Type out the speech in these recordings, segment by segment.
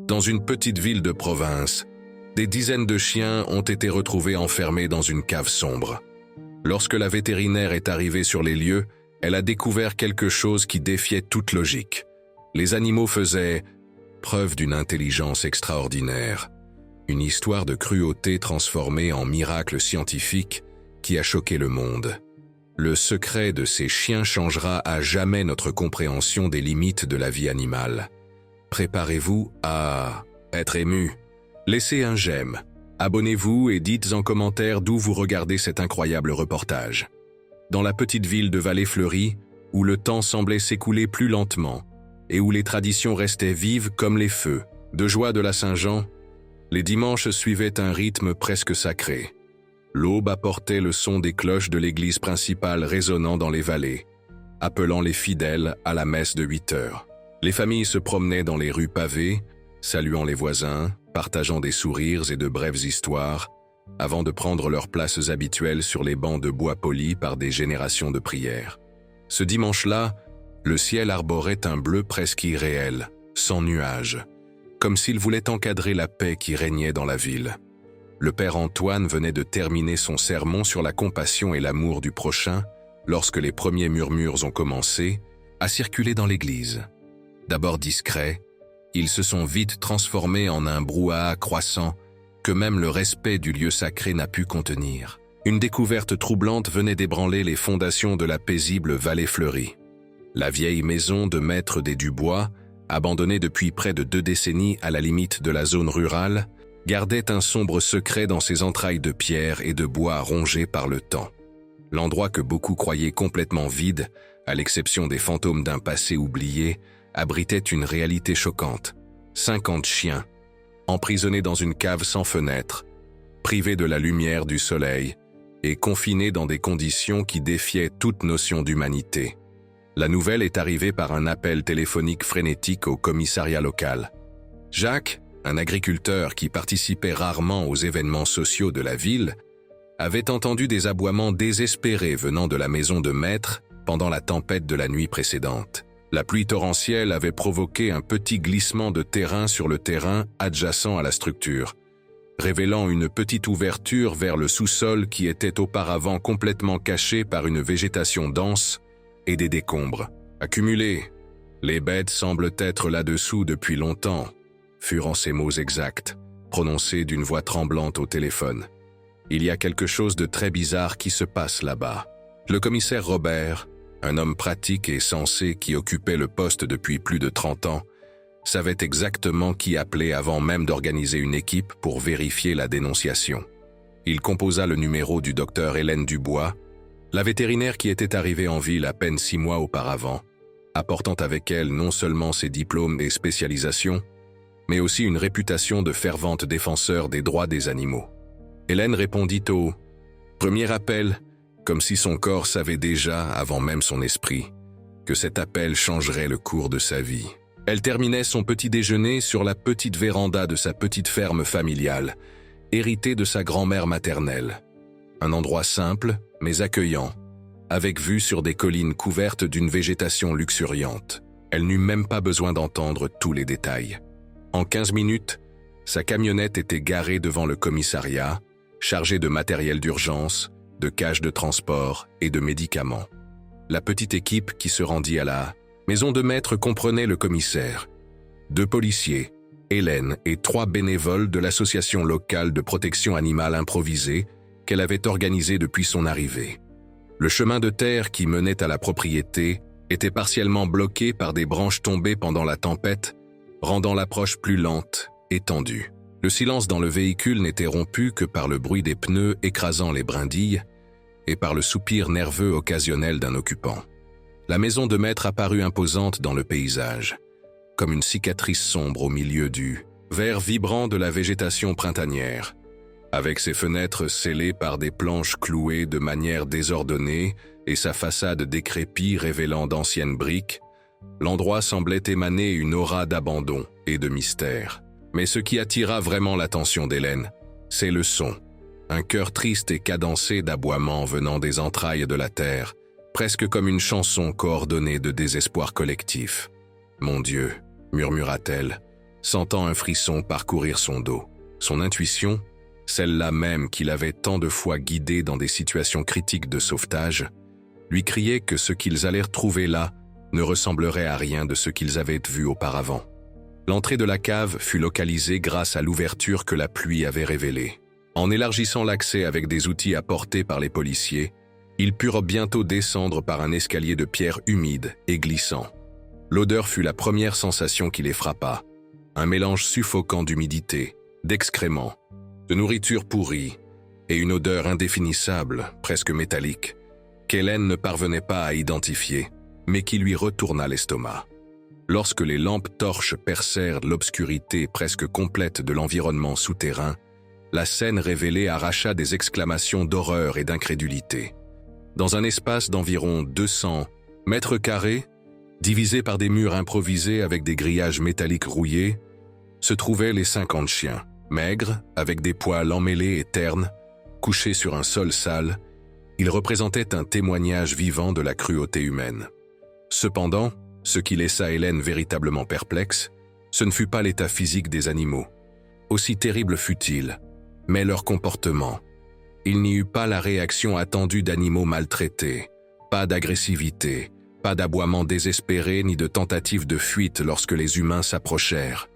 Dans une petite ville de province, des dizaines de chiens ont été retrouvés enfermés dans une cave sombre. Lorsque la vétérinaire est arrivée sur les lieux, elle a découvert quelque chose qui défiait toute logique. Les animaux faisaient preuve d'une intelligence extraordinaire. Une histoire de cruauté transformée en miracle scientifique qui a choqué le monde. Le secret de ces chiens changera à jamais notre compréhension des limites de la vie animale. Préparez-vous à être ému. Laissez un j'aime. Abonnez-vous et dites en commentaire d'où vous regardez cet incroyable reportage. Dans la petite ville de Vallée-Fleurie, où le temps semblait s'écouler plus lentement et où les traditions restaient vives comme les feux de joie de la Saint-Jean, les dimanches suivaient un rythme presque sacré. L'aube apportait le son des cloches de l'église principale résonnant dans les vallées, appelant les fidèles à la messe de 8 heures. Les familles se promenaient dans les rues pavées, saluant les voisins, partageant des sourires et de brèves histoires, avant de prendre leurs places habituelles sur les bancs de bois polis par des générations de prières. Ce dimanche-là, le ciel arborait un bleu presque irréel, sans nuages, comme s'il voulait encadrer la paix qui régnait dans la ville. Le père Antoine venait de terminer son sermon sur la compassion et l'amour du prochain lorsque les premiers murmures ont commencé à circuler dans l'église. D'abord discrets, ils se sont vite transformés en un brouhaha croissant que même le respect du lieu sacré n'a pu contenir. Une découverte troublante venait d'ébranler les fondations de la paisible Vallée-Fleurie. La vieille maison de maître des Dubois, abandonnée depuis près de 2 décennies à la limite de la zone rurale, gardait un sombre secret dans ses entrailles de pierre et de bois rongés par le temps. L'endroit que beaucoup croyaient complètement vide, à l'exception des fantômes d'un passé oublié, abritait une réalité choquante. 50 chiens, emprisonnés dans une cave sans fenêtre, privés de la lumière du soleil et confinés dans des conditions qui défiaient toute notion d'humanité. La nouvelle est arrivée par un appel téléphonique frénétique au commissariat local. Jacques, un agriculteur qui participait rarement aux événements sociaux de la ville, avait entendu des aboiements désespérés venant de la maison de maître pendant la tempête de la nuit précédente. La pluie torrentielle avait provoqué un petit glissement de terrain sur le terrain adjacent à la structure, révélant une petite ouverture vers le sous-sol qui était auparavant complètement caché par une végétation dense et des décombres. Accumulés, les bêtes semblent être là-dessous depuis longtemps, furent ces mots exacts, prononcés d'une voix tremblante au téléphone. Il y a quelque chose de très bizarre qui se passe là-bas. Le commissaire Robert, un homme pratique et sensé qui occupait le poste depuis plus de 30 ans, savait exactement qui appeler avant même d'organiser une équipe pour vérifier la dénonciation. Il composa le numéro du docteur Hélène Dubois, la vétérinaire qui était arrivée en ville à peine 6 mois auparavant, apportant avec elle non seulement ses diplômes et spécialisations, mais aussi une réputation de fervente défenseur des droits des animaux. Hélène répondit au premier appel, comme si son corps savait déjà, avant même son esprit, que cet appel changerait le cours de sa vie. Elle terminait son petit déjeuner sur la petite véranda de sa petite ferme familiale, héritée de sa grand-mère maternelle. Un endroit simple, mais accueillant, avec vue sur des collines couvertes d'une végétation luxuriante. Elle n'eut même pas besoin d'entendre tous les détails. En 15 minutes, sa camionnette était garée devant le commissariat, chargée de matériel d'urgence, de cages de transport et de médicaments. La petite équipe qui se rendit à la maison de maître comprenait le commissaire, 2 policiers, Hélène et 3 bénévoles de l'association locale de protection animale improvisée qu'elle avait organisée depuis son arrivée. Le chemin de terre qui menait à la propriété était partiellement bloqué par des branches tombées pendant la tempête, rendant l'approche plus lente et tendue. Le silence dans le véhicule n'était rompu que par le bruit des pneus écrasant les brindilles et par le soupir nerveux occasionnel d'un occupant. La maison de maître apparut imposante dans le paysage, comme une cicatrice sombre au milieu du vert vibrant de la végétation printanière. Avec ses fenêtres scellées par des planches clouées de manière désordonnée et sa façade décrépite révélant d'anciennes briques, l'endroit semblait émaner une aura d'abandon et de mystère. Mais ce qui attira vraiment l'attention d'Hélène, c'est le son. Un chœur triste et cadencé d'aboiements venant des entrailles de la terre, presque comme une chanson coordonnée de désespoir collectif. « Mon Dieu », murmura-t-elle, sentant un frisson parcourir son dos. Son intuition, celle-là même qui l'avait tant de fois guidé dans des situations critiques de sauvetage, lui criait que ce qu'ils allèrent trouver là ne ressemblerait à rien de ce qu'ils avaient vu auparavant. L'entrée de la cave fut localisée grâce à l'ouverture que la pluie avait révélée. En élargissant l'accès avec des outils apportés par les policiers, ils purent bientôt descendre par un escalier de pierre humide et glissant. L'odeur fut la première sensation qui les frappa, un mélange suffocant d'humidité, d'excréments, de nourriture pourrie et une odeur indéfinissable, presque métallique, qu'Hélène ne parvenait pas à identifier, mais qui lui retourna l'estomac. Lorsque les lampes torches percèrent l'obscurité presque complète de l'environnement souterrain, la scène révélée arracha des exclamations d'horreur et d'incrédulité. Dans un espace d'environ 200 mètres carrés, divisé par des murs improvisés avec des grillages métalliques rouillés, se trouvaient les 50 chiens, maigres, avec des poils emmêlés et ternes, couchés sur un sol sale. Ils représentaient un témoignage vivant de la cruauté humaine. Cependant, ce qui laissa Hélène véritablement perplexe, ce ne fut pas l'état physique des animaux. Aussi terrible fut-il, mais leur comportement. Il n'y eut pas la réaction attendue d'animaux maltraités, pas d'agressivité, pas d'aboiement désespéré ni de tentative de fuite lorsque les humains s'approchèrent.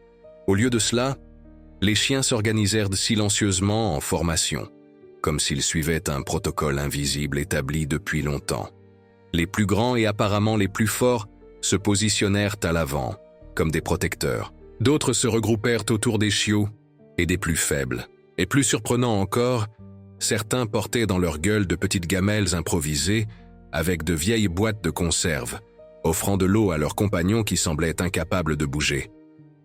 Au lieu de cela, les chiens s'organisèrent silencieusement en formation, comme s'ils suivaient un protocole invisible établi depuis longtemps. Les plus grands et apparemment les plus forts se positionnèrent à l'avant, comme des protecteurs. D'autres se regroupèrent autour des chiots et des plus faibles. Et plus surprenant encore, certains portaient dans leur gueule de petites gamelles improvisées avec de vieilles boîtes de conserve, offrant de l'eau à leurs compagnons qui semblaient incapables de bouger.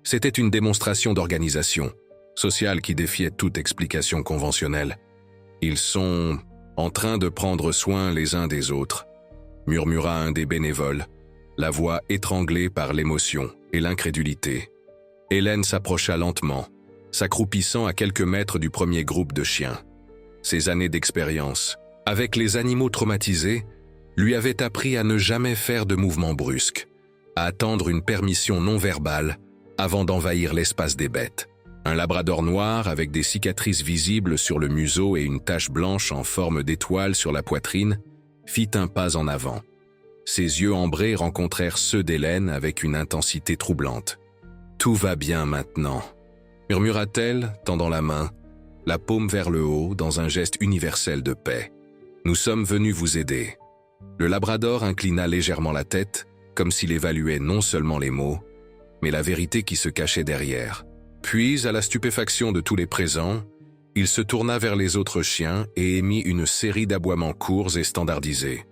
C'était une démonstration d'organisation sociale qui défiait toute explication conventionnelle. Ils sont en train de prendre soin les uns des autres, murmura un des bénévoles, la voix étranglée par l'émotion et l'incrédulité. Hélène s'approcha lentement, s'accroupissant à quelques mètres du premier groupe de chiens. Ses années d'expérience, avec les animaux traumatisés, lui avaient appris à ne jamais faire de mouvements brusques, à attendre une permission non verbale avant d'envahir l'espace des bêtes. Un labrador noir avec des cicatrices visibles sur le museau et une tache blanche en forme d'étoile sur la poitrine fit un pas en avant. Ses yeux ambrés rencontrèrent ceux d'Hélène avec une intensité troublante. « Tout va bien maintenant », murmura-t-elle, tendant la main, la paume vers le haut dans un geste universel de paix. « Nous sommes venus vous aider. » Le labrador inclina légèrement la tête, comme s'il évaluait non seulement les mots, mais la vérité qui se cachait derrière. Puis, à la stupéfaction de tous les présents, il se tourna vers les autres chiens et émit une série d'aboiements courts et standardisés.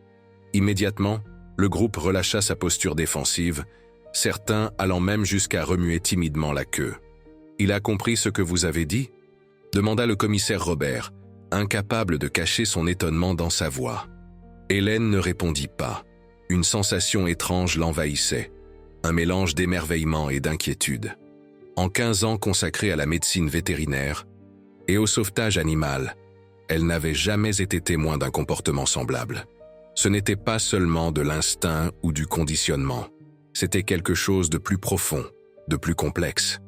Immédiatement, le groupe relâcha sa posture défensive, certains allant même jusqu'à remuer timidement la queue. « Il a compris ce que vous avez dit ?» demanda le commissaire Robert, incapable de cacher son étonnement dans sa voix. Hélène ne répondit pas. Une sensation étrange l'envahissait, un mélange d'émerveillement et d'inquiétude. En 15 ans consacrés à la médecine vétérinaire et au sauvetage animal, elle n'avait jamais été témoin d'un comportement semblable. Ce n'était pas seulement de l'instinct ou du conditionnement, c'était quelque chose de plus profond, de plus complexe.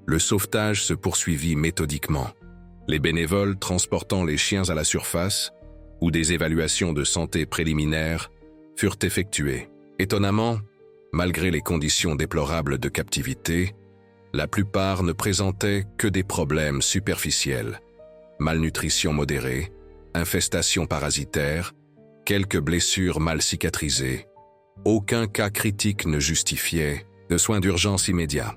Le sauvetage se poursuivit méthodiquement, les bénévoles transportant les chiens à la surface, où des évaluations de santé préliminaires furent effectuées. Étonnamment, malgré les conditions déplorables de captivité, la plupart ne présentaient que des problèmes superficiels, malnutrition modérée, infestation parasitaire, quelques blessures mal cicatrisées. Aucun cas critique ne justifiait de soins d'urgence immédiats.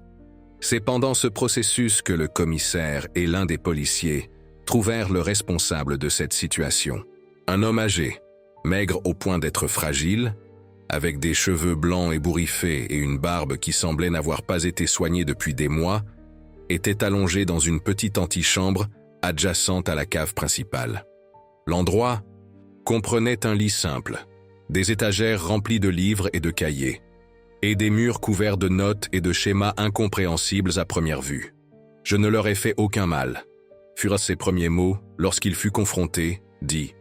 C'est pendant ce processus que le commissaire et l'un des policiers trouvèrent le responsable de cette situation. Un homme âgé, maigre au point d'être fragile, avec des cheveux blancs ébouriffés et une barbe qui semblait n'avoir pas été soignée depuis des mois, était allongé dans une petite antichambre adjacente à la cave principale. L'endroit comprenait un lit simple, des étagères remplies de livres et de cahiers, et des murs couverts de notes et de schémas incompréhensibles à première vue. « Je ne leur ai fait aucun mal », furent ses premiers mots lorsqu'il fut confronté, dit,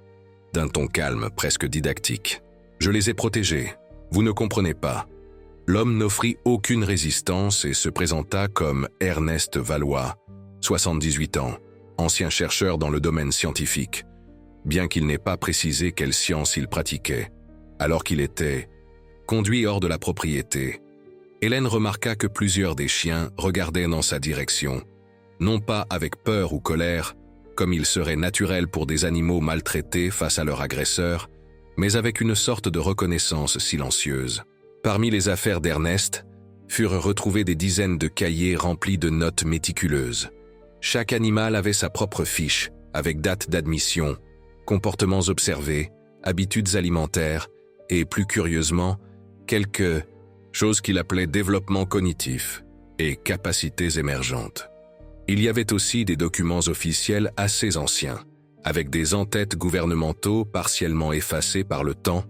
d'un ton calme, presque didactique. « Je les ai protégés. Vous ne comprenez pas. L'homme n'offrit aucune résistance et se présenta comme Ernest Valois, 78 ans, ancien chercheur dans le domaine scientifique, bien qu'il n'ait pas précisé quelle science il pratiquait. Alors qu'il était conduit hors de la propriété, Hélène remarqua que plusieurs des chiens regardaient dans sa direction, non pas avec peur ou colère, comme il serait naturel pour des animaux maltraités face à leur agresseur, mais avec une sorte de reconnaissance silencieuse. Parmi les affaires d'Ernest, furent retrouvés des dizaines de cahiers remplis de notes méticuleuses. Chaque animal avait sa propre fiche, avec date d'admission, comportements observés, habitudes alimentaires et, plus curieusement, quelques choses qu'il appelait développement cognitif et capacités émergentes. Il y avait aussi des documents officiels assez anciens, avec des en-têtes gouvernementaux partiellement effacés par le temps,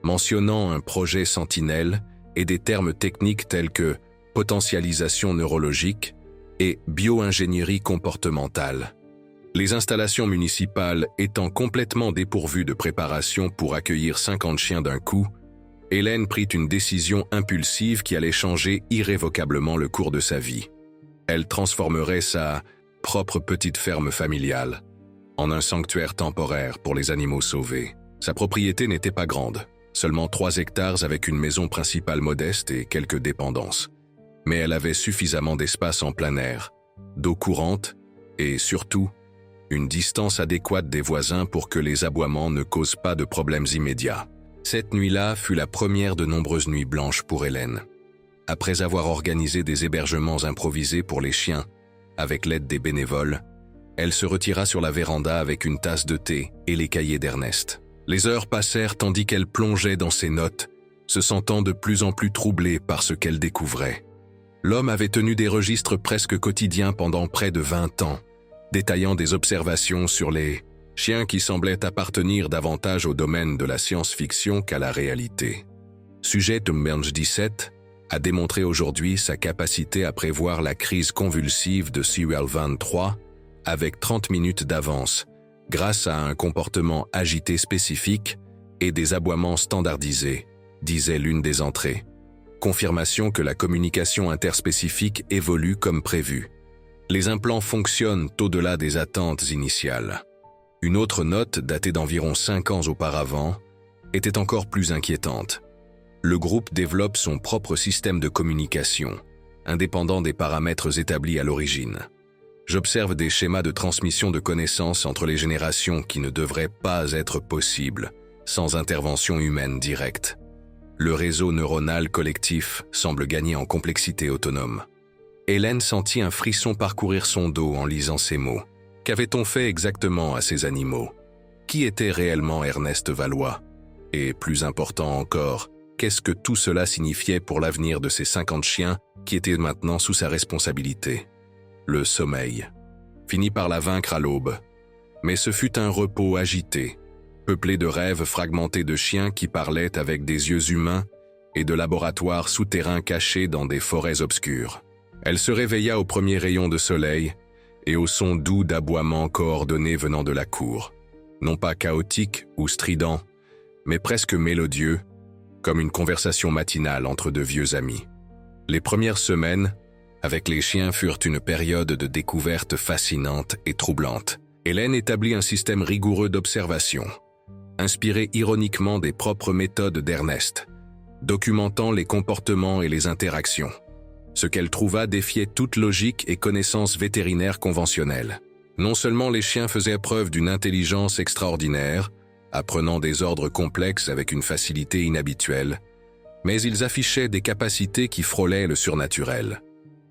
mentionnant un projet Sentinelle et des termes techniques tels que potentialisation neurologique et bio-ingénierie comportementale. Les installations municipales étant complètement dépourvues de préparation pour accueillir 50 chiens d'un coup, Hélène prit une décision impulsive qui allait changer irrévocablement le cours de sa vie. Elle transformerait sa propre petite ferme familiale en un sanctuaire temporaire pour les animaux sauvés. Sa propriété n'était pas grande, seulement 3 hectares avec une maison principale modeste et quelques dépendances. Mais elle avait suffisamment d'espace en plein air, d'eau courante et, surtout, une distance adéquate des voisins pour que les aboiements ne causent pas de problèmes immédiats. Cette nuit-là fut la première de nombreuses nuits blanches pour Hélène. Après avoir organisé des hébergements improvisés pour les chiens, avec l'aide des bénévoles, elle se retira sur la véranda avec une tasse de thé et les cahiers d'Ernest. Les heures passèrent tandis qu'elle plongeait dans ses notes, se sentant de plus en plus troublée par ce qu'elle découvrait. L'homme avait tenu des registres presque quotidiens pendant près de 20 ans, détaillant des observations sur les chiens qui semblaient appartenir davantage au domaine de la science-fiction qu'à la réalité. Sujet Merge 17 a démontré aujourd'hui sa capacité à prévoir la crise convulsive de CUL23 avec 30 minutes d'avance, grâce à un comportement agité spécifique et des aboiements standardisés, disait l'une des entrées. Confirmation que la communication interspécifique évolue comme prévu. Les implants fonctionnent au-delà des attentes initiales. Une autre note, datée d'environ 5 ans auparavant, était encore plus inquiétante. Le groupe développe son propre système de communication, indépendant des paramètres établis à l'origine. J'observe des schémas de transmission de connaissances entre les générations qui ne devraient pas être possibles sans intervention humaine directe. Le réseau neuronal collectif semble gagner en complexité autonome. Hélène sentit un frisson parcourir son dos en lisant ces mots. Qu'avait-on fait exactement à ces animaux? Qui était réellement Ernest Valois? Et plus important encore, qu'est-ce que tout cela signifiait pour l'avenir de ces 50 chiens qui étaient maintenant sous sa responsabilité? Le sommeil finit par la vaincre à l'aube. Mais ce fut un repos agité, peuplé de rêves fragmentés de chiens qui parlaient avec des yeux humains et de laboratoires souterrains cachés dans des forêts obscures. Elle se réveilla au premier rayon de soleil et au son doux d'aboiements coordonnés venant de la cour, non pas chaotique ou strident, mais presque mélodieux, comme une conversation matinale entre de vieux amis. Les premières semaines, avec les chiens, furent une période de découverte fascinante et troublante. Hélène établit un système rigoureux d'observation, inspiré ironiquement des propres méthodes d'Ernest, documentant les comportements et les interactions. Ce qu'elle trouva défiait toute logique et connaissance vétérinaire conventionnelle. Non seulement les chiens faisaient preuve d'une intelligence extraordinaire, apprenant des ordres complexes avec une facilité inhabituelle, mais ils affichaient des capacités qui frôlaient le surnaturel.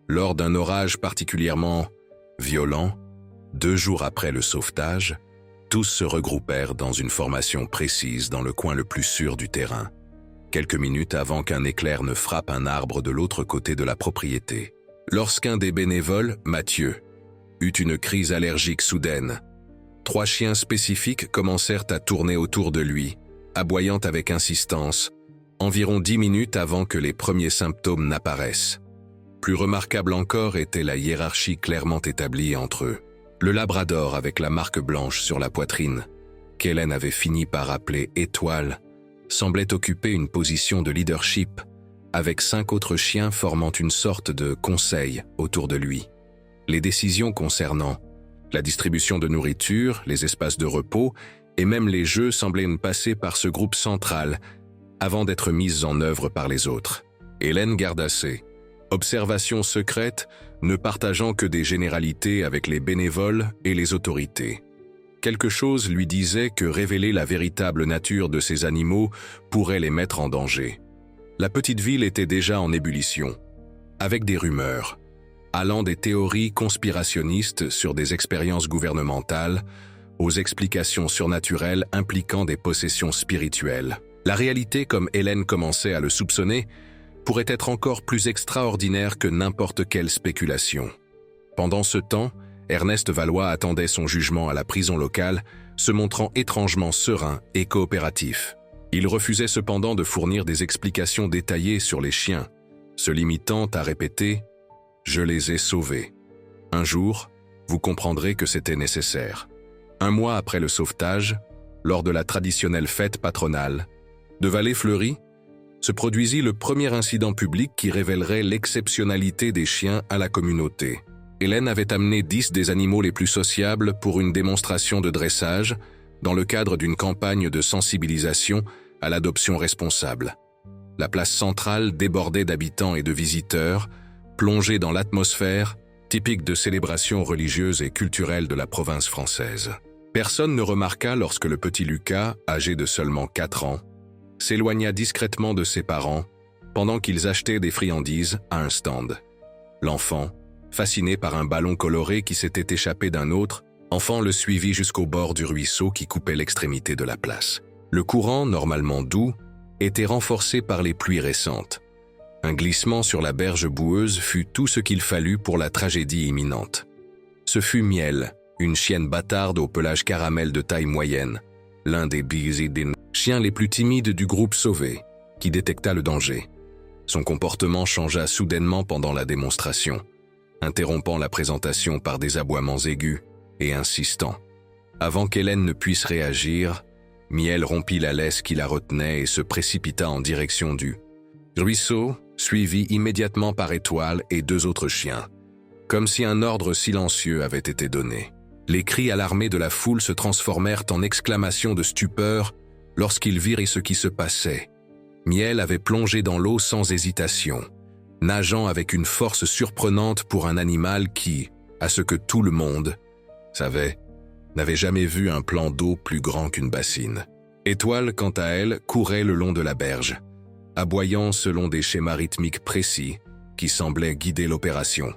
Lors d'un orage particulièrement violent, 2 jours après le sauvetage, tous se regroupèrent dans une formation précise dans le coin le plus sûr du terrain, quelques minutes avant qu'un éclair ne frappe un arbre de l'autre côté de la propriété. Lorsqu'un des bénévoles, Mathieu, eut une crise allergique soudaine, 3 chiens spécifiques commencèrent à tourner autour de lui, aboyant avec insistance, environ 10 minutes avant que les premiers symptômes n'apparaissent. Plus remarquable encore était la hiérarchie clairement établie entre eux. Le labrador avec la marque blanche sur la poitrine, qu'Hélène avait fini par appeler Étoile, semblait occuper une position de leadership, avec 5 autres chiens formant une sorte de conseil autour de lui. Les décisions concernant la distribution de nourriture, les espaces de repos et même les jeux semblaient ne passer par ce groupe central avant d'être mises en œuvre par les autres. Hélène garda ses observations secrètes, ne partageant que des généralités avec les bénévoles et les autorités. Quelque chose lui disait que révéler la véritable nature de ces animaux pourrait les mettre en danger. La petite ville était déjà en ébullition, avec des rumeurs, allant des théories conspirationnistes sur des expériences gouvernementales aux explications surnaturelles impliquant des possessions spirituelles. La réalité, comme Hélène commençait à le soupçonner, pourrait être encore plus extraordinaire que n'importe quelle spéculation. Pendant ce temps, Ernest Valois attendait son jugement à la prison locale, se montrant étrangement serein et coopératif. Il refusait cependant de fournir des explications détaillées sur les chiens, se limitant à répéter « Je les ai sauvés ». Un jour, vous comprendrez que c'était nécessaire. Un mois après le sauvetage, lors de la traditionnelle fête patronale de Vallée-Fleurie, se produisit le premier incident public qui révélerait l'exceptionnalité des chiens à la communauté. Hélène avait amené 10 des animaux les plus sociables pour une démonstration de dressage dans le cadre d'une campagne de sensibilisation à l'adoption responsable. La place centrale débordait d'habitants et de visiteurs, plongés dans l'atmosphère typique de célébrations religieuses et culturelles de la province française. Personne ne remarqua lorsque le petit Lucas, âgé de seulement 4 ans, s'éloigna discrètement de ses parents pendant qu'ils achetaient des friandises à un stand. L'enfant, fasciné par un ballon coloré qui s'était échappé d'un autre, le suivit jusqu'au bord du ruisseau qui coupait l'extrémité de la place. Le courant, normalement doux, était renforcé par les pluies récentes. Un glissement sur la berge boueuse fut tout ce qu'il fallut pour la tragédie imminente. Ce fut Miel, une chienne bâtarde au pelage caramel de taille moyenne, l'un des chiens les plus timides du groupe sauvé, qui détecta le danger. Son comportement changea soudainement pendant la démonstration, interrompant la présentation par des aboiements aigus et insistants. Avant qu'Hélène ne puisse réagir, Miel rompit la laisse qui la retenait et se précipita en direction du ruisseau, suivi immédiatement par Étoile et 2 autres chiens, comme si un ordre silencieux avait été donné. Les cris alarmés de la foule se transformèrent en exclamations de stupeur lorsqu'ils virent ce qui se passait. Miel avait plongé dans l'eau sans hésitation, nageant avec une force surprenante pour un animal qui, à ce que tout le monde savait, n'avait jamais vu un plan d'eau plus grand qu'une bassine. Étoile, quant à elle, courait le long de la berge, aboyant selon des schémas rythmiques précis qui semblaient guider l'opération.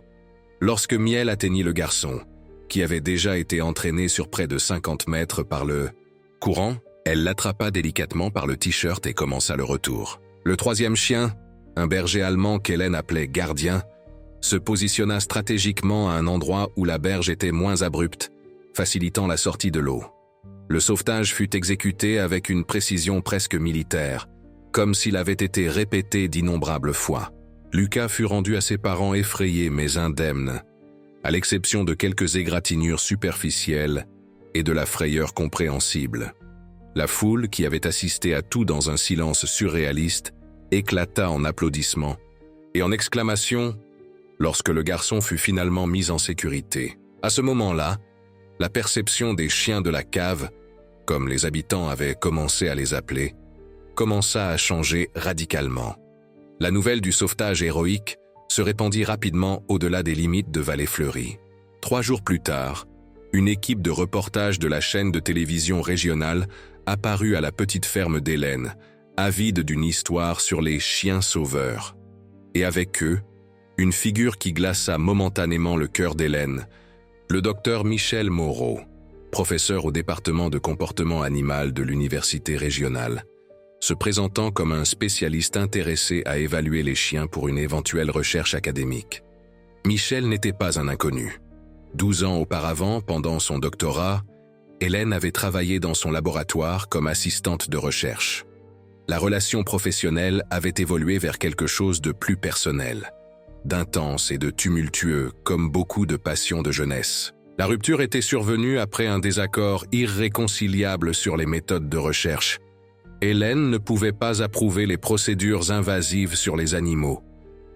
Lorsque Miel atteignit le garçon, qui avait déjà été entraîné sur près de 50 mètres par le courant, elle l'attrapa délicatement par le t-shirt et commença le retour. Le 3e chien, un berger allemand qu'Hélène appelait Gardien, se positionna stratégiquement à un endroit où la berge était moins abrupte, facilitant la sortie de l'eau. Le sauvetage fut exécuté avec une précision presque militaire, comme s'il avait été répété d'innombrables fois. Lucas fut rendu à ses parents effrayés mais indemnes, à l'exception de quelques égratignures superficielles et de la frayeur compréhensible. La foule, qui avait assisté à tout dans un silence surréaliste, éclata en applaudissements et en exclamations lorsque le garçon fut finalement mis en sécurité. À ce moment-là, la perception des chiens de la cave, comme les habitants avaient commencé à les appeler, commença à changer radicalement. La nouvelle du sauvetage héroïque se répandit rapidement au-delà des limites de Vallée-Fleurie. 3 jours plus tard, une équipe de reportage de la chaîne de télévision régionale apparut à la petite ferme d'Hélène, avide d'une histoire sur les chiens sauveurs. Et avec eux, une figure qui glaça momentanément le cœur d'Hélène, le docteur Michel Moreau, professeur au département de comportement animal de l'université régionale, se présentant comme un spécialiste intéressé à évaluer les chiens pour une éventuelle recherche académique. Michel n'était pas un inconnu. 12 ans auparavant, pendant son doctorat, Hélène avait travaillé dans son laboratoire comme assistante de recherche. La relation professionnelle avait évolué vers quelque chose de plus personnel, d'intense et de tumultueux, comme beaucoup de passions de jeunesse. La rupture était survenue après un désaccord irréconciliable sur les méthodes de recherche. Hélène ne pouvait pas approuver les procédures invasives sur les animaux,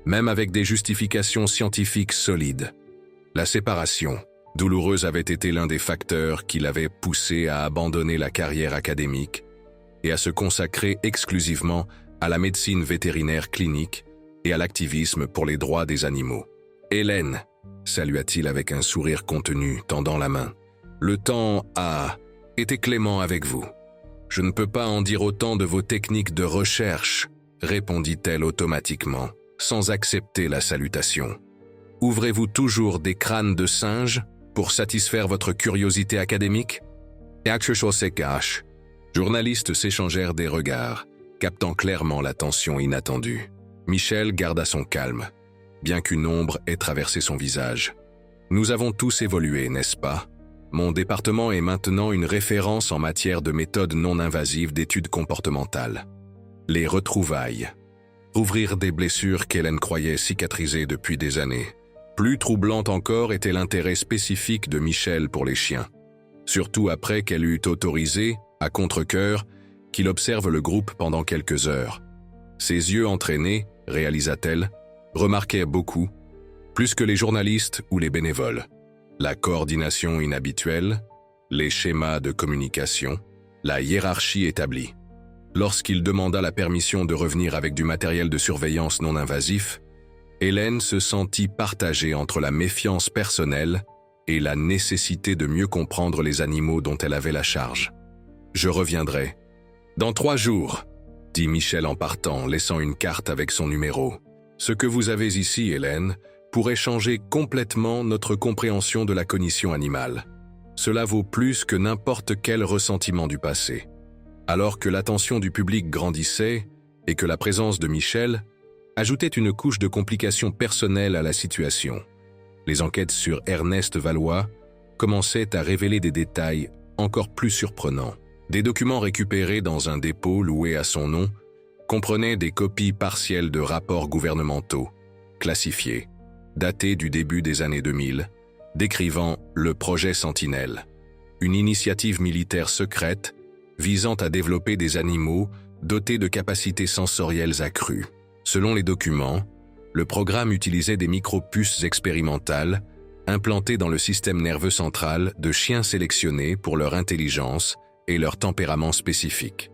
même avec des justifications scientifiques solides. La séparation, douloureuse, avait été l'un des facteurs qui l'avaient poussé à abandonner la carrière académique et à se consacrer exclusivement à la médecine vétérinaire clinique et à l'activisme pour les droits des animaux. « Hélène », salua-t-il avec un sourire contenu, tendant la main, « le temps a été clément avec vous. Je ne peux pas en dire autant de vos techniques de recherche, répondit-elle automatiquement, sans accepter la salutation. Ouvrez-vous toujours des crânes de singes pour satisfaire votre curiosité académique? Journalistes s'échangèrent des regards, captant clairement la tension inattendue. Michel garda son calme, bien qu'une ombre ait traversé son visage. Nous avons tous évolué, n'est-ce pas? Mon département est maintenant une référence en matière de méthodes non invasives d'études comportementales. Les retrouvailles. Rouvrir des blessures qu'Hélène croyait cicatrisées depuis des années. Plus troublant encore était l'intérêt spécifique de Michel pour les chiens. Surtout après qu'elle eut autorisé, à contre-cœur, qu'il observe le groupe pendant quelques heures. Ses yeux entraînés, réalisa-t-elle, remarquaient beaucoup, plus que les journalistes ou les bénévoles. La coordination inhabituelle, les schémas de communication, la hiérarchie établie. Lorsqu'il demanda la permission de revenir avec du matériel de surveillance non invasif, Hélène se sentit partagée entre la méfiance personnelle et la nécessité de mieux comprendre les animaux dont elle avait la charge. « Je reviendrai. Dans 3 jours, dit Michel en partant, laissant une carte avec son numéro. Ce que vous avez ici, Hélène, pourrait changer complètement notre compréhension de la cognition animale. Cela vaut plus que n'importe quel ressentiment du passé. » Alors que l'attention du public grandissait et que la présence de Michel ajoutait une couche de complications personnelles à la situation, les enquêtes sur Ernest Valois commençaient à révéler des détails encore plus surprenants. Des documents récupérés dans un dépôt loué à son nom comprenaient des copies partielles de rapports gouvernementaux, classifiés, datés du début des années 2000, décrivant le projet Sentinelle, une initiative militaire secrète visant à développer des animaux dotés de capacités sensorielles accrues. Selon les documents, le programme utilisait des micropuces expérimentales implantées dans le système nerveux central de chiens sélectionnés pour leur intelligence et leur tempérament spécifique.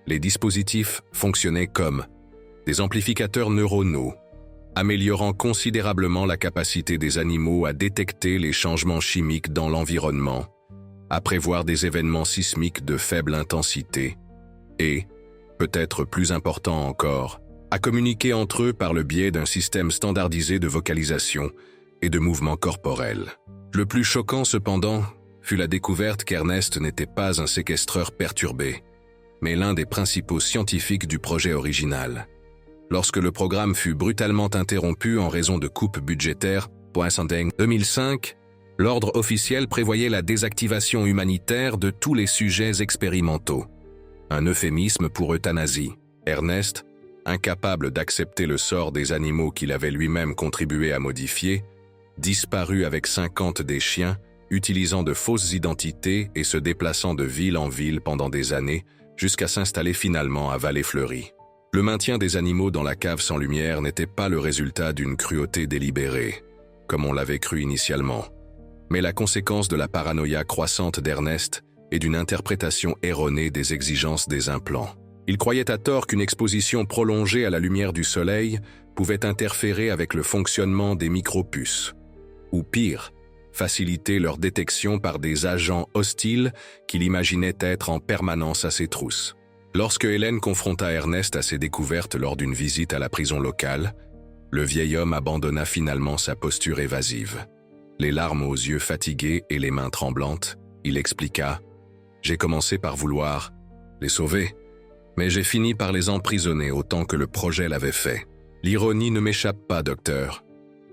Les dispositifs fonctionnaient comme des amplificateurs neuronaux, améliorant considérablement la capacité des animaux à détecter les changements chimiques dans l'environnement, à prévoir des événements sismiques de faible intensité et, peut-être plus important encore, à communiquer entre eux par le biais d'un système standardisé de vocalisation et de mouvements corporels. Le plus choquant cependant fut la découverte qu'Ernest n'était pas un séquestreur perturbé, mais l'un des principaux scientifiques du projet original. Lorsque le programme fut brutalement interrompu en raison de coupes budgétaires, en 2005, l'ordre officiel prévoyait la désactivation humanitaire de tous les sujets expérimentaux. Un euphémisme pour euthanasie. Ernest, incapable d'accepter le sort des animaux qu'il avait lui-même contribué à modifier, disparut avec 50 des chiens, utilisant de fausses identités et se déplaçant de ville en ville pendant des années, jusqu'à s'installer finalement à Vallée-Fleurie. Le maintien des animaux dans la cave sans lumière n'était pas le résultat d'une cruauté délibérée, comme on l'avait cru initialement, mais la conséquence de la paranoïa croissante d'Ernest et d'une interprétation erronée des exigences des implants. Il croyait à tort qu'une exposition prolongée à la lumière du soleil pouvait interférer avec le fonctionnement des micropuces, ou pire, faciliter leur détection par des agents hostiles qu'il imaginait être en permanence à ses trousses. Lorsque Hélène confronta Ernest à ses découvertes lors d'une visite à la prison locale, le vieil homme abandonna finalement sa posture évasive. Les larmes aux yeux fatigués et les mains tremblantes, il expliqua « J'ai commencé par vouloir les sauver, mais j'ai fini par les emprisonner autant que le projet l'avait fait. L'ironie ne m'échappe pas, docteur. »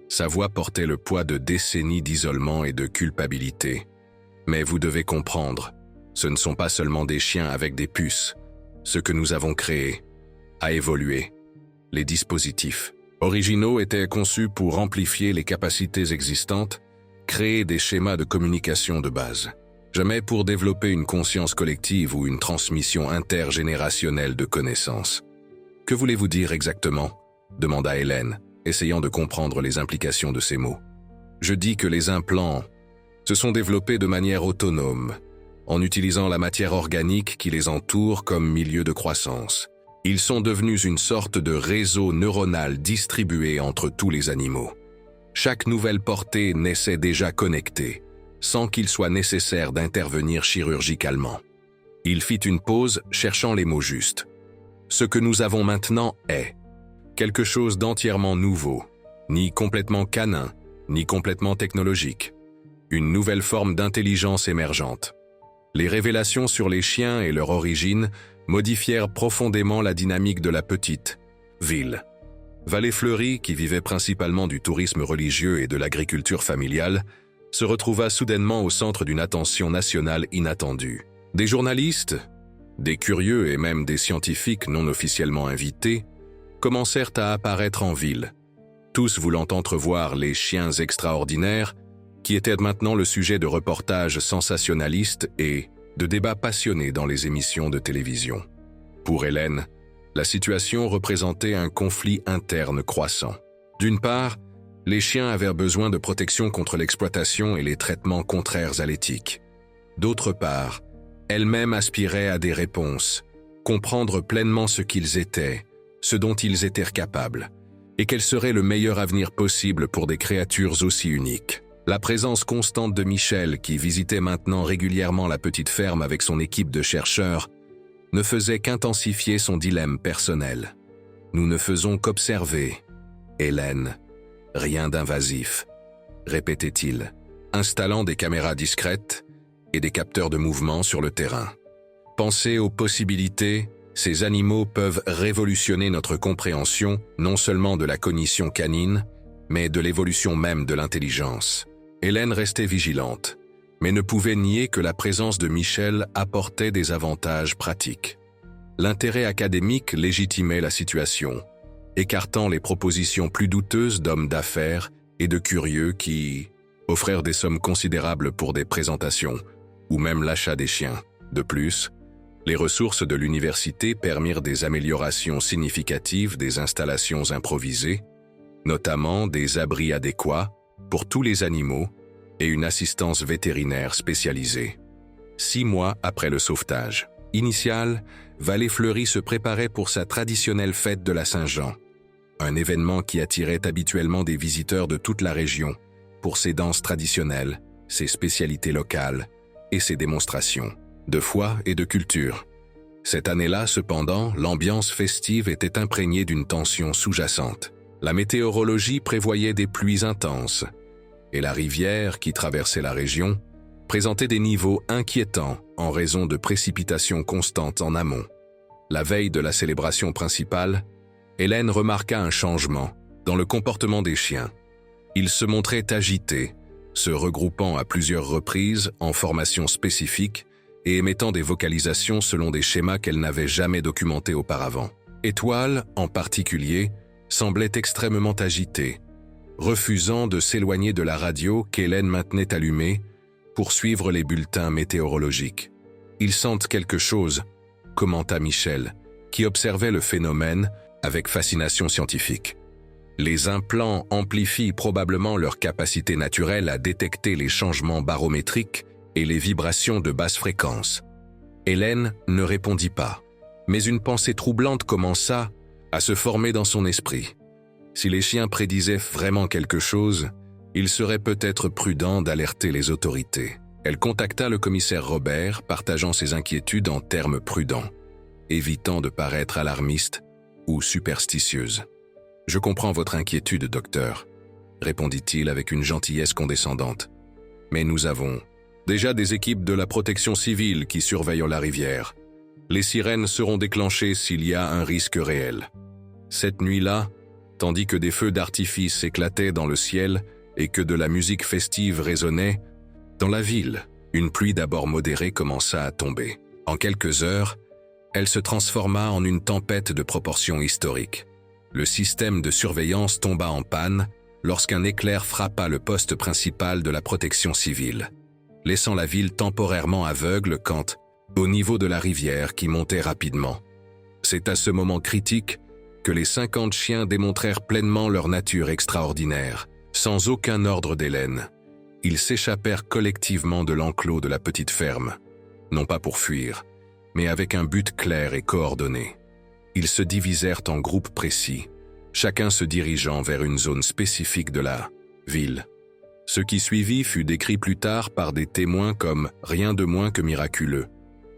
Sa voix portait le poids de décennies d'isolement et de culpabilité. « Mais vous devez comprendre, ce ne sont pas seulement des chiens avec des puces. Ce que nous avons créé a évolué. Les dispositifs originaux étaient conçus pour amplifier les capacités existantes, créer des schémas de communication de base. jamais pour développer une conscience collective ou une transmission intergénérationnelle de connaissances. « Que voulez-vous dire exactement ?» demanda Hélène, essayant de comprendre les implications de ces mots. « Je dis que les implants se sont développés de manière autonome, en utilisant la matière organique qui les entoure comme milieu de croissance. Ils sont devenus une sorte de réseau neuronal distribué entre tous les animaux. Chaque nouvelle portée naissait déjà connectée, sans qu'il soit nécessaire d'intervenir chirurgicalement. » Il fit une pause, cherchant les mots justes. « Ce que nous avons maintenant est quelque chose d'entièrement nouveau, ni complètement canin, ni complètement technologique. Une nouvelle forme d'intelligence émergente. Les révélations sur les chiens et leur origine modifièrent profondément la dynamique de la petite ville. Vallée Fleurie, qui vivait principalement du tourisme religieux et de l'agriculture familiale, se retrouva soudainement au centre d'une attention nationale inattendue. Des journalistes, des curieux et même des scientifiques non officiellement invités commencèrent à apparaître en ville, tous voulant entrevoir les chiens extraordinaires qui étaient maintenant le sujet de reportages sensationnalistes et de débats passionnés dans les émissions de télévision. Pour Hélène, la situation représentait un conflit interne croissant. D'une part, les chiens avaient besoin de protection contre l'exploitation et les traitements contraires à l'éthique. D'autre part, elle-même aspirait à des réponses, comprendre pleinement ce qu'ils étaient, ce dont ils étaient capables, et quel serait le meilleur avenir possible pour des créatures aussi uniques. La présence constante de Michel, qui visitait maintenant régulièrement la petite ferme avec son équipe de chercheurs, ne faisait qu'intensifier son dilemme personnel. Nous ne faisons qu'observer, Hélène. Rien d'invasif, répétait-il, installant des caméras discrètes et des capteurs de mouvement sur le terrain. Pensez aux possibilités, ces animaux peuvent révolutionner notre compréhension non seulement de la cognition canine, mais de l'évolution même de l'intelligence. Hélène restait vigilante, mais ne pouvait nier que la présence de Michel apportait des avantages pratiques. L'intérêt académique légitimait la situation, écartant les propositions plus douteuses d'hommes d'affaires et de curieux qui offrèrent des sommes considérables pour des présentations, ou même l'achat des chiens. De plus, les ressources de l'université permirent des améliorations significatives des installations improvisées, notamment des abris adéquats pour tous les animaux et une assistance vétérinaire spécialisée. 6 mois après le sauvetage initial, Vallée Fleurie se préparait pour sa traditionnelle fête de la Saint-Jean, un événement qui attirait habituellement des visiteurs de toute la région pour ses danses traditionnelles, ses spécialités locales et ses démonstrations de foi et de culture. Cette année-là, cependant, l'ambiance festive était imprégnée d'une tension sous-jacente. La météorologie prévoyait des pluies intenses, et la rivière qui traversait la région présentait des niveaux inquiétants en raison de précipitations constantes en amont. La veille de la célébration principale, Hélène remarqua un changement dans le comportement des chiens. Ils se montraient agités, se regroupant à plusieurs reprises en formation spécifique et émettant des vocalisations selon des schémas qu'elle n'avait jamais documentés auparavant. Étoile, en particulier, semblait extrêmement agitée, refusant de s'éloigner de la radio qu'Hélène maintenait allumée pour suivre les bulletins météorologiques. « Ils sentent quelque chose », commenta Michel, qui observait le phénomène avec fascination scientifique. Les implants amplifient probablement leur capacité naturelle à détecter les changements barométriques et les vibrations de basse fréquence. Hélène ne répondit pas, mais une pensée troublante commença à se former dans son esprit. Si les chiens prédisaient vraiment quelque chose, il serait peut-être prudent d'alerter les autorités. Elle contacta le commissaire Robert, partageant ses inquiétudes en termes prudents, évitant de paraître alarmiste ou superstitieuse. « Je comprends votre inquiétude, docteur, » répondit-il avec une gentillesse condescendante. « Mais nous avons déjà des équipes de la protection civile qui surveillent la rivière. Les sirènes seront déclenchées s'il y a un risque réel. » Cette nuit-là, tandis que des feux d'artifice éclataient dans le ciel et que de la musique festive résonnait, dans la ville, une pluie d'abord modérée commença à tomber. En quelques heures, elle se transforma en une tempête de proportions historiques. Le système de surveillance tomba en panne lorsqu'un éclair frappa le poste principal de la protection civile. laissant la ville temporairement aveugle au niveau de la rivière qui montait rapidement. C'est à ce moment critique que les 50 chiens démontrèrent pleinement leur nature extraordinaire, sans aucun ordre d'Hélène. Ils s'échappèrent collectivement de l'enclos de la petite ferme, non pas pour fuir, mais avec un but clair et coordonné. Ils se divisèrent en groupes précis, chacun se dirigeant vers une zone spécifique de la ville. Ce qui suivit fut décrit plus tard par des témoins comme rien de moins que miraculeux.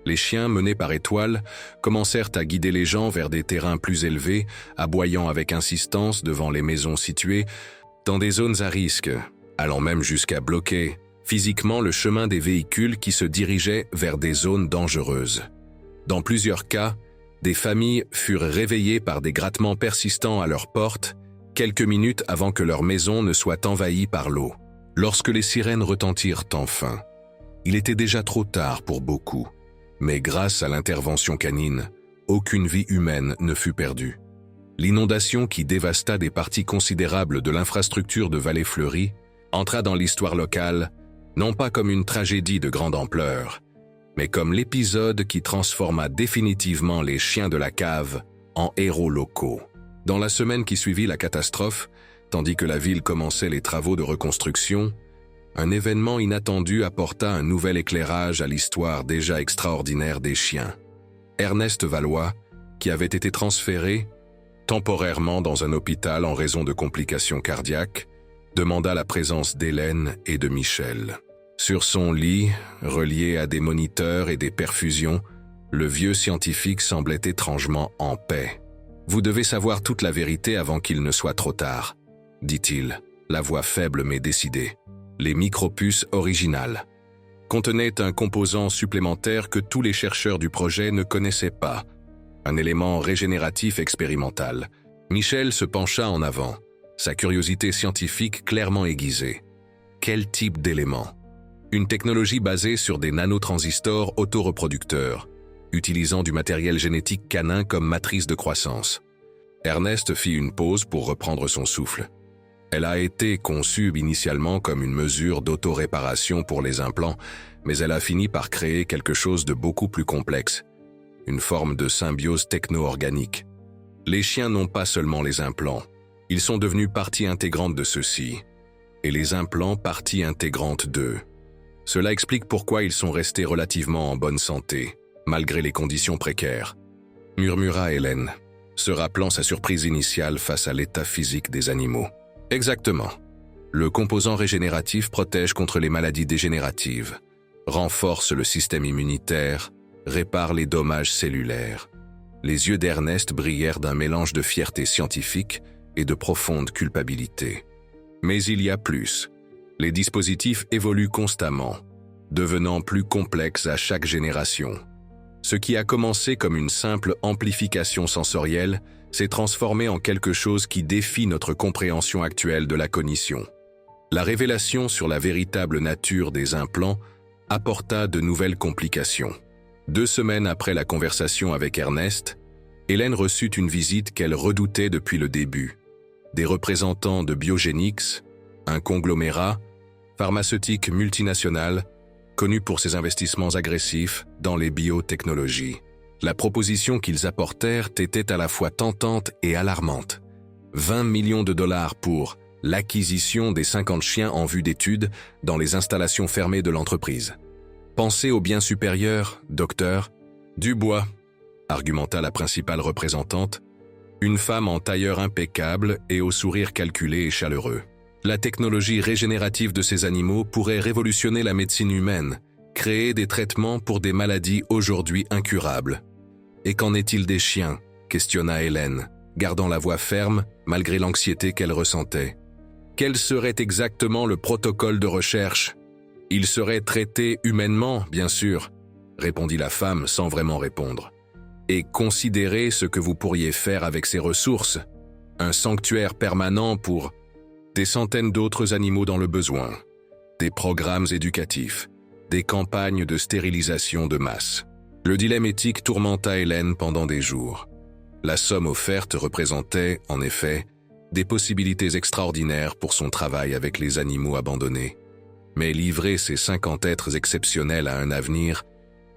Les chiens, menés par étoiles, commencèrent à guider les gens vers des terrains plus élevés, aboyant avec insistance devant les maisons situées dans des zones à risque, allant même jusqu'à bloquer physiquement le chemin des véhicules qui se dirigeaient vers des zones dangereuses. Dans plusieurs cas, des familles furent réveillées par des grattements persistants à leur porte, quelques minutes avant que leur maison ne soit envahie par l'eau. Lorsque les sirènes retentirent enfin, il était déjà trop tard pour beaucoup, mais grâce à l'intervention canine, aucune vie humaine ne fut perdue. L'inondation qui dévasta des parties considérables de l'infrastructure de Vallée-Fleurie entra dans l'histoire locale, non pas comme une tragédie de grande ampleur, mais comme l'épisode qui transforma définitivement les chiens de la cave en héros locaux. Dans la semaine qui suivit la catastrophe, tandis que la ville commençait les travaux de reconstruction, un événement inattendu apporta un nouvel éclairage à l'histoire déjà extraordinaire des chiens. Ernest Valois, qui avait été transféré temporairement dans un hôpital en raison de complications cardiaques, demanda la présence d'Hélène et de Michel. Sur son lit, relié à des moniteurs et des perfusions, le vieux scientifique semblait étrangement en paix. « Vous devez savoir toute la vérité avant qu'il ne soit trop tard », dit-il, la voix faible mais décidée. Les micropuces originales contenaient un composant supplémentaire que tous les chercheurs du projet ne connaissaient pas, un élément régénératif expérimental. Michel se pencha en avant, sa curiosité scientifique clairement aiguisée. Quel type d'élément? Une technologie basée sur des nanotransistors autoreproducteurs, utilisant du matériel génétique canin comme matrice de croissance. Ernest fit une pause pour reprendre son souffle. Elle a été conçue initialement comme une mesure d'autoréparation pour les implants, mais elle a fini par créer quelque chose de beaucoup plus complexe, une forme de symbiose techno-organique. Les chiens n'ont pas seulement les implants, ils sont devenus partie intégrante de ceux-ci, et les implants partie intégrante d'eux. Cela explique pourquoi ils sont restés relativement en bonne santé, malgré les conditions précaires, murmura Hélène, se rappelant sa surprise initiale face à l'état physique des animaux. Exactement. Le composant régénératif protège contre les maladies dégénératives, renforce le système immunitaire, répare les dommages cellulaires. Les yeux d'Ernest brillèrent d'un mélange de fierté scientifique et de profonde culpabilité. Mais il y a plus. Les dispositifs évoluent constamment, devenant plus complexes à chaque génération. Ce qui a commencé comme une simple amplification sensorielle s'est transformé en quelque chose qui défie notre compréhension actuelle de la cognition. La révélation sur la véritable nature des implants apporta de nouvelles complications. 2 semaines après la conversation avec Ernest, Hélène reçut une visite qu'elle redoutait depuis le début. Des représentants de Biogénix, un conglomérat pharmaceutique multinational connu pour ses investissements agressifs dans les biotechnologies. La proposition qu'ils apportèrent était à la fois tentante et alarmante. 20 millions de dollars pour l'acquisition des 50 chiens en vue d'études dans les installations fermées de l'entreprise. Pensez au bien supérieur, docteur. Dubois, argumenta la principale représentante, une femme en tailleur impeccable et au sourire calculé et chaleureux. La technologie régénérative de ces animaux pourrait révolutionner la médecine humaine, créer des traitements pour des maladies aujourd'hui incurables. Et qu'en est-il des chiens? Questionna Hélène, gardant la voix ferme malgré l'anxiété qu'elle ressentait. Quel serait exactement le protocole de recherche? Ils seraient traités humainement, bien sûr, répondit la femme sans vraiment répondre. Et considérez ce que vous pourriez faire avec ces ressources. Un sanctuaire permanent pour des centaines d'autres animaux dans le besoin, des programmes éducatifs, des campagnes de stérilisation de masse. Le dilemme éthique tourmenta Hélène pendant des jours. La somme offerte représentait, en effet, des possibilités extraordinaires pour son travail avec les animaux abandonnés. Mais livrer ces 50 êtres exceptionnels à un avenir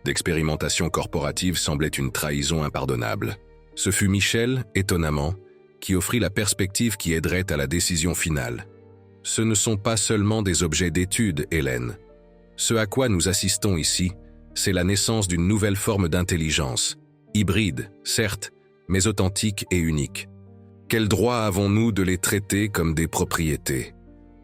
d'expérimentation corporative semblait une trahison impardonnable. Ce fut Michel, étonnamment, qui offrit la perspective qui aiderait à la décision finale. Ce ne sont pas seulement des objets d'étude, Hélène. Ce à quoi nous assistons ici, c'est la naissance d'une nouvelle forme d'intelligence, hybride, certes, mais authentique et unique. Quel droit avons-nous de les traiter comme des propriétés?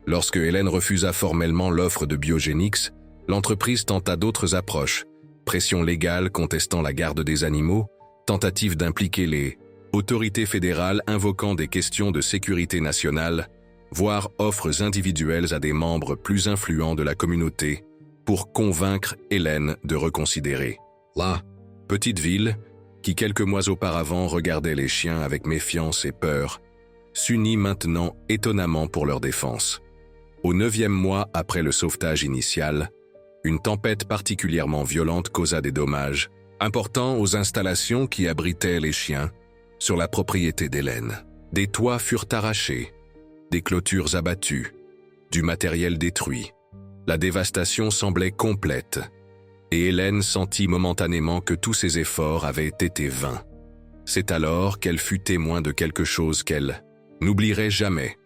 Lorsque Hélène refusa formellement l'offre de Biogénix, l'entreprise tenta d'autres approches, pression légale contestant la garde des animaux, tentative d'impliquer les autorités fédérales invoquant des questions de sécurité nationale, voire offres individuelles à des membres plus influents de la communauté pour convaincre Hélène de reconsidérer. La petite ville, qui quelques mois auparavant regardait les chiens avec méfiance et peur, s'unit maintenant étonnamment pour leur défense. Au 9e mois après le sauvetage initial, une tempête particulièrement violente causa des dommages importants aux installations qui abritaient les chiens sur la propriété d'Hélène. Des toits furent arrachés, des clôtures abattues, du matériel détruit. La dévastation semblait complète, et Hélène sentit momentanément que tous ses efforts avaient été vains. C'est alors qu'elle fut témoin de quelque chose qu'elle n'oublierait jamais.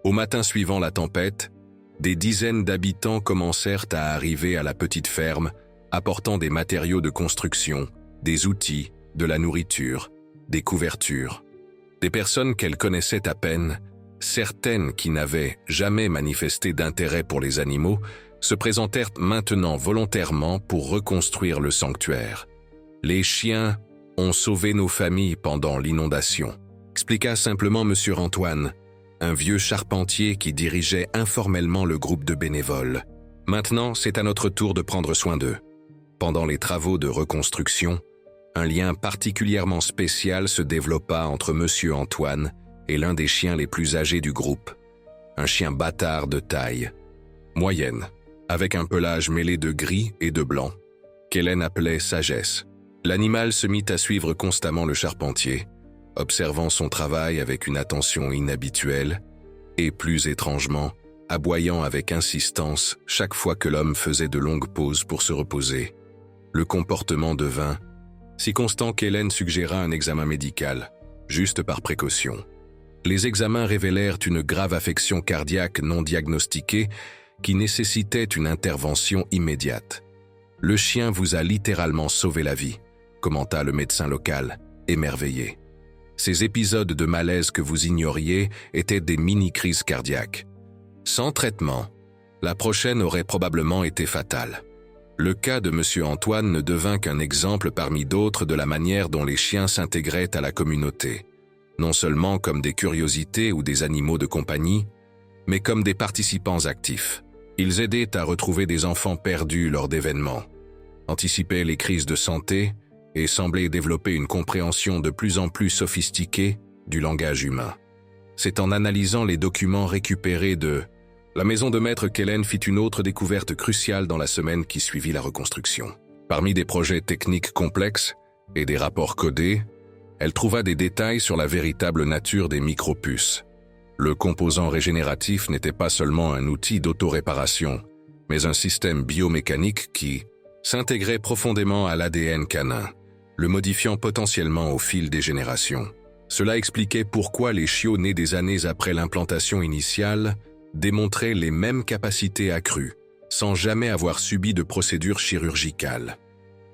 Au matin suivant la tempête, des dizaines d'habitants commencèrent à arriver à la petite ferme, apportant des matériaux de construction, des outils, de la nourriture, des couvertures. Des personnes qu'elle connaissait à peine, certaines qui n'avaient jamais manifesté d'intérêt pour les animaux, se présentèrent maintenant volontairement pour reconstruire le sanctuaire. « Les chiens ont sauvé nos familles pendant l'inondation », expliqua simplement M. Antoine, un vieux charpentier qui dirigeait informellement le groupe de bénévoles. « Maintenant, c'est à notre tour de prendre soin d'eux. » Pendant les travaux de reconstruction, un lien particulièrement spécial se développa entre M. Antoine et l'un des chiens les plus âgés du groupe, un chien bâtard de taille moyenne, avec un pelage mêlé de gris et de blanc, qu'Hélène appelait Sagesse. L'animal se mit à suivre constamment le charpentier, observant son travail avec une attention inhabituelle et, plus étrangement, aboyant avec insistance chaque fois que l'homme faisait de longues pauses pour se reposer. Le comportement devint si constant qu'Hélène suggéra un examen médical, juste par précaution. Les examens révélèrent une grave affection cardiaque non diagnostiquée qui nécessitait une intervention immédiate. « Le chien vous a littéralement sauvé la vie », commenta le médecin local, émerveillé. Ces épisodes de malaise que vous ignoriez étaient des mini-crises cardiaques. Sans traitement, la prochaine aurait probablement été fatale. Le cas de M. Antoine ne devint qu'un exemple parmi d'autres de la manière dont les chiens s'intégraient à la communauté, non seulement comme des curiosités ou des animaux de compagnie, mais comme des participants actifs. Ils aidaient à retrouver des enfants perdus lors d'événements, anticipaient les crises de santé et semblaient développer une compréhension de plus en plus sophistiquée du langage humain. C'est en analysant les documents récupérés de la maison de maître qu'Hélène fit une autre découverte cruciale dans la semaine qui suivit la reconstruction. Parmi des projets techniques complexes et des rapports codés, elle trouva des détails sur la véritable nature des micropuces. Le composant régénératif n'était pas seulement un outil d'autoréparation, mais un système biomécanique qui s'intégrait profondément à l'ADN canin, le modifiant potentiellement au fil des générations. Cela expliquait pourquoi les chiots nés des années après l'implantation initiale démontraient les mêmes capacités accrues, sans jamais avoir subi de procédure chirurgicale.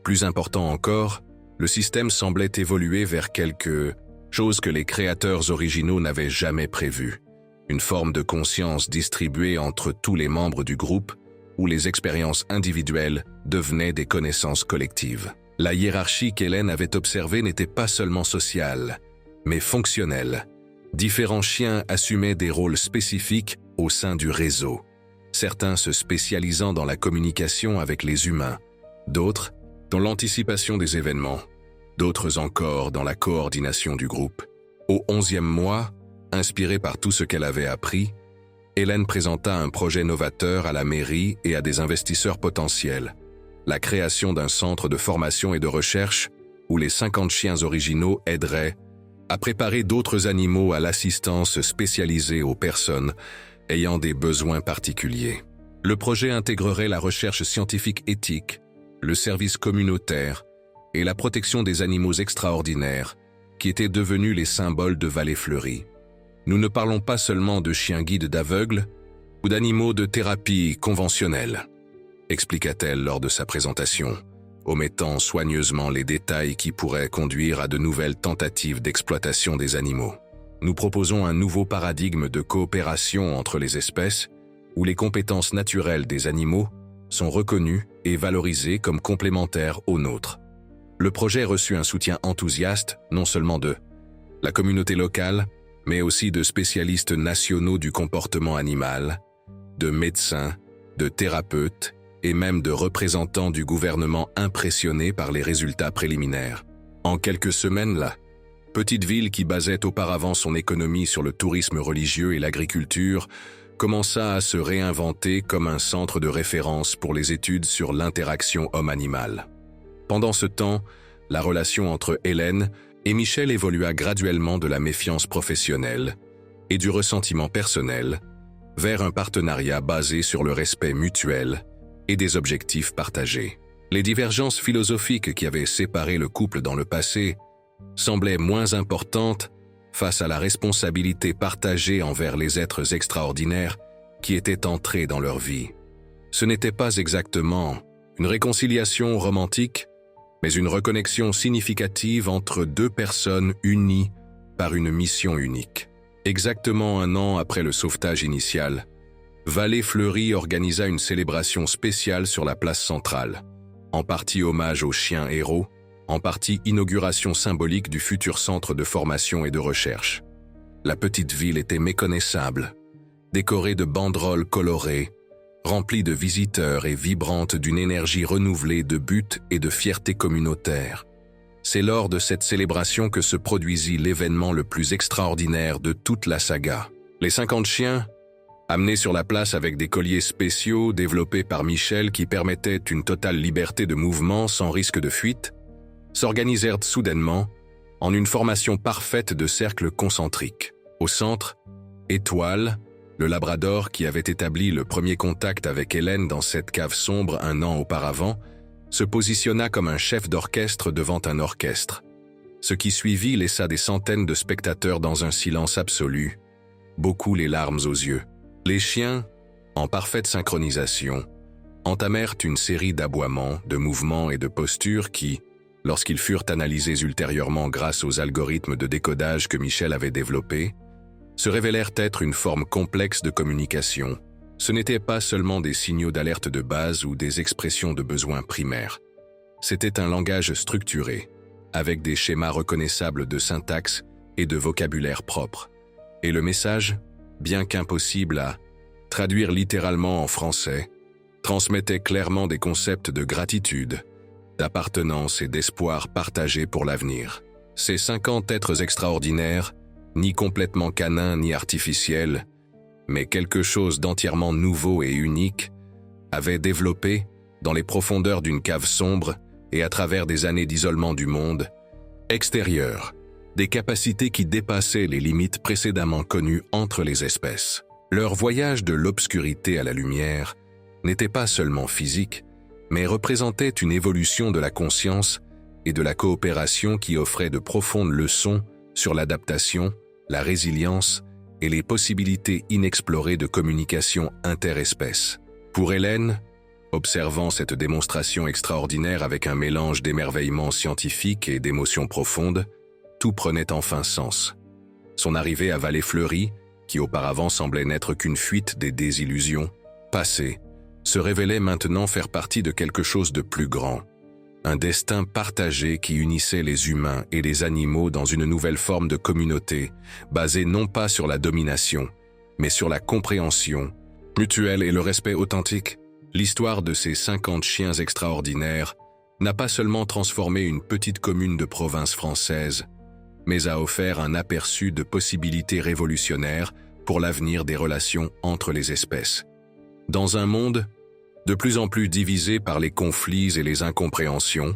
Plus important encore, le système semblait évoluer vers quelque chose que les créateurs originaux n'avaient jamais prévu, une forme de conscience distribuée entre tous les membres du groupe, où les expériences individuelles devenaient des connaissances collectives. La hiérarchie qu'Hélène avait observée n'était pas seulement sociale, mais fonctionnelle. Différents chiens assumaient des rôles spécifiques au sein du réseau, certains se spécialisant dans la communication avec les humains, d'autres dans l'anticipation des événements, d'autres encore dans la coordination du groupe. Au 11e mois, inspirée par tout ce qu'elle avait appris, Hélène présenta un projet novateur à la mairie et à des investisseurs potentiels, la création d'un centre de formation et de recherche où les 50 chiens originaux aideraient à préparer d'autres animaux à l'assistance spécialisée aux personnes ayant des besoins particuliers. Le projet intégrerait la recherche scientifique éthique, le service communautaire et la protection des animaux extraordinaires qui étaient devenus les symboles de Vallée Fleurie. Nous ne parlons pas seulement de chiens guides d'aveugles ou d'animaux de thérapie conventionnelle, expliqua-t-elle lors de sa présentation, omettant soigneusement les détails qui pourraient conduire à de nouvelles tentatives d'exploitation des animaux. Nous proposons un nouveau paradigme de coopération entre les espèces où les compétences naturelles des animaux sont reconnues et valorisées comme complémentaires aux nôtres. Le projet reçut un soutien enthousiaste, non seulement de la communauté locale, mais aussi de spécialistes nationaux du comportement animal, de médecins, de thérapeutes et même de représentants du gouvernement impressionnés par les résultats préliminaires. En quelques semaines, la petite ville qui basait auparavant son économie sur le tourisme religieux et l'agriculture commença à se réinventer comme un centre de référence pour les études sur l'interaction homme-animal. Pendant ce temps, la relation entre Hélène et Michel évolua graduellement de la méfiance professionnelle et du ressentiment personnel vers un partenariat basé sur le respect mutuel et des objectifs partagés. Les divergences philosophiques qui avaient séparé le couple dans le passé semblaient moins importantes face à la responsabilité partagée envers les êtres extraordinaires qui étaient entrés dans leur vie. Ce n'était pas exactement une réconciliation romantique, mais une reconnexion significative entre deux personnes unies par une mission unique. Exactement 1 an après le sauvetage initial, Vallée Fleurie organisa une célébration spéciale sur la place centrale, en partie hommage aux chiens héros, en partie inauguration symbolique du futur centre de formation et de recherche. La petite ville était méconnaissable, décorée de banderoles colorées, remplie de visiteurs et vibrante d'une énergie renouvelée de but et de fierté communautaire. C'est lors de cette célébration que se produisit l'événement le plus extraordinaire de toute la saga. Les 50 chiens, amenés sur la place avec des colliers spéciaux développés par Michel qui permettaient une totale liberté de mouvement sans risque de fuite, s'organisèrent soudainement en une formation parfaite de cercles concentriques. Au centre, Étoile, le labrador qui avait établi le premier contact avec Hélène dans cette cave sombre 1 an auparavant, se positionna comme un chef d'orchestre devant un orchestre. Ce qui suivit laissa des centaines de spectateurs dans un silence absolu, beaucoup les larmes aux yeux. Les chiens, en parfaite synchronisation, entamèrent une série d'aboiements, de mouvements et de postures qui, lorsqu'ils furent analysés ultérieurement grâce aux algorithmes de décodage que Michel avait développés, se révélèrent être une forme complexe de communication. Ce n'étaient pas seulement des signaux d'alerte de base ou des expressions de besoins primaires. C'était un langage structuré, avec des schémas reconnaissables de syntaxe et de vocabulaire propre. Et le message, bien qu'impossible à traduire littéralement en français, transmettait clairement des concepts de gratitude, d'appartenance et d'espoir partagés pour l'avenir. Ces 50 êtres extraordinaires, ni complètement canins ni artificiels, mais quelque chose d'entièrement nouveau et unique, avaient développé, dans les profondeurs d'une cave sombre et à travers des années d'isolement du monde extérieur, des capacités qui dépassaient les limites précédemment connues entre les espèces. Leur voyage de l'obscurité à la lumière n'était pas seulement physique, mais représentait une évolution de la conscience et de la coopération qui offrait de profondes leçons sur l'adaptation, la résilience et les possibilités inexplorées de communication interespèces. Pour Hélène, observant cette démonstration extraordinaire avec un mélange d'émerveillement scientifique et d'émotions profondes, tout prenait enfin sens. Son arrivée à Vallée Fleurie, qui auparavant semblait n'être qu'une fuite des désillusions passées, se révélait maintenant faire partie de quelque chose de plus grand. Un destin partagé qui unissait les humains et les animaux dans une nouvelle forme de communauté, basée non pas sur la domination, mais sur la compréhension mutuelle et le respect authentique. L'histoire de ces 50 chiens extraordinaires n'a pas seulement transformé une petite commune de province française, mais a offert un aperçu de possibilités révolutionnaires pour l'avenir des relations entre les espèces. Dans un monde de plus en plus divisé par les conflits et les incompréhensions,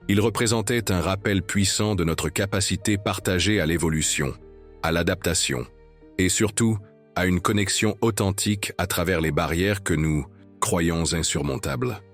il représentait un rappel puissant de notre capacité partagée à l'évolution, à l'adaptation, et surtout à une connexion authentique à travers les barrières que nous croyons insurmontables.